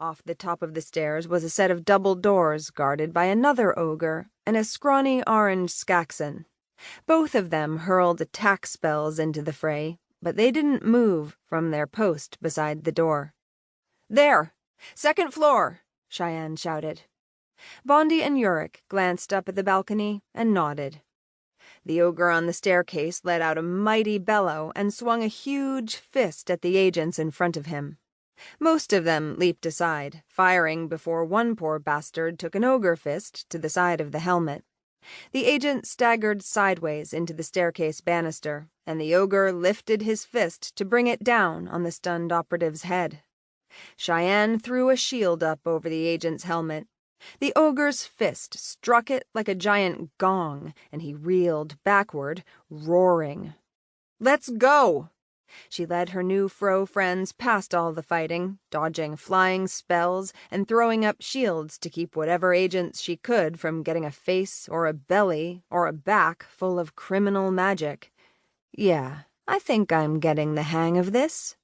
Off the top of the stairs was a set of double doors guarded by another ogre and a scrawny orange Skaxan. Both of them hurled attack spells into the fray, but they didn't move from their post beside the door. "There! Second floor!" Cheyenne shouted. Bondi and Yurik glanced up at the balcony and nodded. The ogre on the staircase let out a mighty bellow and swung a huge fist at the agents in front of him. Most of them leaped aside, firing before one poor bastard took an ogre fist to the side of the helmet. The agent staggered sideways into the staircase banister, and the ogre lifted his fist to bring it down on the stunned operative's head. Cheyenne threw a shield up over the agent's helmet. The ogre's fist struck it like a giant gong, and he reeled backward, roaring. "Let's go!" She led her new fro friends past all the fighting, dodging flying spells and throwing up shields to keep whatever agents she could from getting a face or a belly or a back full of criminal magic. Yeah, I think I'm getting the hang of this.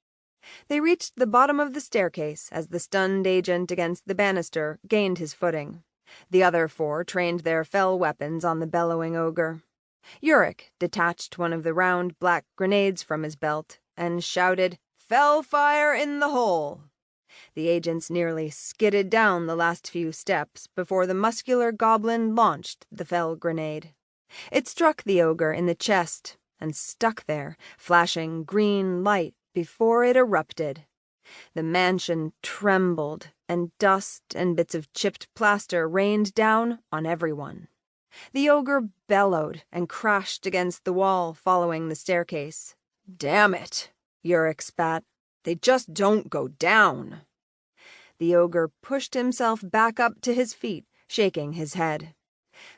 They reached the bottom of the staircase as the stunned agent against the banister gained his footing. The other four trained their fell weapons on the bellowing ogre. Yurik detached one of the round black grenades from his belt and shouted, "Fell fire in the hole!" The agents nearly skidded down the last few steps before the muscular goblin launched the fell grenade. It struck the ogre in the chest and stuck there, flashing green light before it erupted. The mansion trembled, and dust and bits of chipped plaster rained down on everyone. The ogre bellowed and crashed against the wall following the staircase. "Damn it," Yurik spat. "They just don't go down." The ogre pushed himself back up to his feet, shaking his head.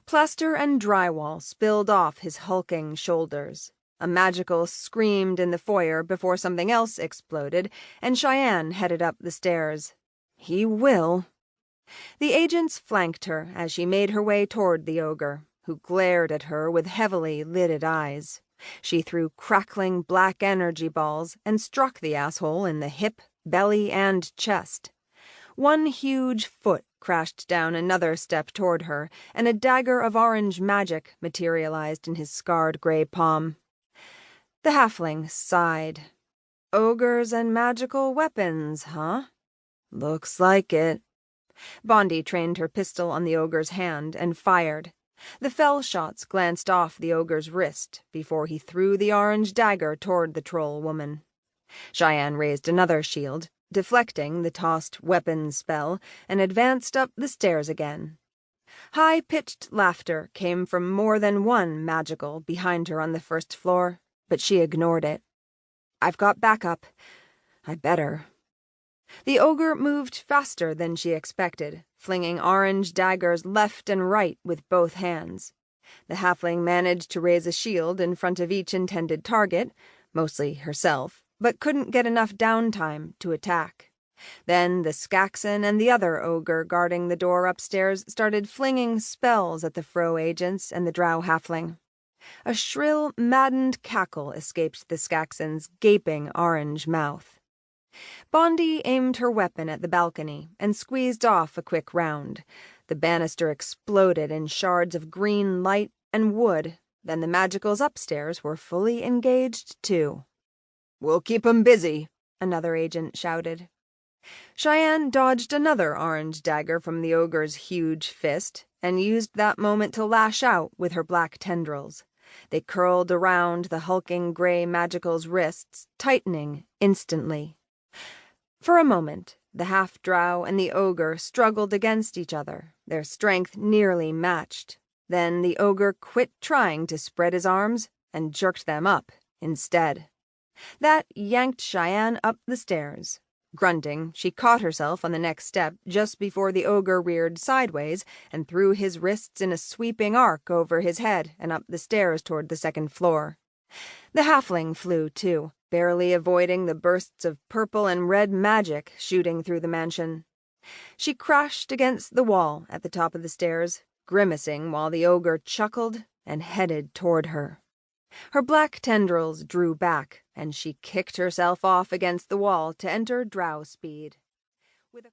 Plaster and drywall spilled off his hulking shoulders. A magical screamed in the foyer before something else exploded, and Cheyenne headed up the stairs. "He will." The agents flanked her as she made her way toward the ogre, who glared at her with heavily lidded eyes. She threw crackling black energy balls and struck the asshole in the hip, belly, and chest. One huge foot crashed down another step toward her, and a dagger of orange magic materialized in his scarred gray palm. The halfling sighed. "Ogres and magical weapons, huh? Looks like it." Bondi trained her pistol on the ogre's hand and fired. The fell shots glanced off the ogre's wrist before he threw the orange dagger toward the troll woman. Cheyenne raised another shield, deflecting the tossed weapon spell, and advanced up the stairs again. High-pitched laughter came from more than one magical behind her on the first floor, but she ignored it. "I've got backup. I better." The ogre moved faster than she expected, flinging orange daggers left and right with both hands. The halfling managed to raise a shield in front of each intended target, mostly herself, but couldn't get enough downtime to attack. Then the Skaxan and the other ogre guarding the door upstairs started flinging spells at the fro agents and the drow halfling. A shrill, maddened cackle escaped the Skaxan's gaping orange mouth. Bondi aimed her weapon at the balcony and squeezed off a quick round. The banister exploded in shards of green light and wood. Then the magicals upstairs were fully engaged, too. "We'll keep 'em busy," another agent shouted. Cheyenne dodged another orange dagger from the ogre's huge fist and used that moment to lash out with her black tendrils. They curled around the hulking gray magical's wrists, tightening instantly. For a moment, the half-drow and the ogre struggled against each other, their strength nearly matched. Then the ogre quit trying to spread his arms and jerked them up instead. That yanked Cheyenne up the stairs. Grunting, she caught herself on the next step just before the ogre reared sideways and threw his wrists in a sweeping arc over his head and up the stairs toward the second floor. The halfling flew, too, barely avoiding the bursts of purple and red magic shooting through the mansion. She crashed against the wall at the top of the stairs, grimacing while the ogre chuckled and headed toward her. Her black tendrils drew back, and she kicked herself off against the wall to enter drow speed.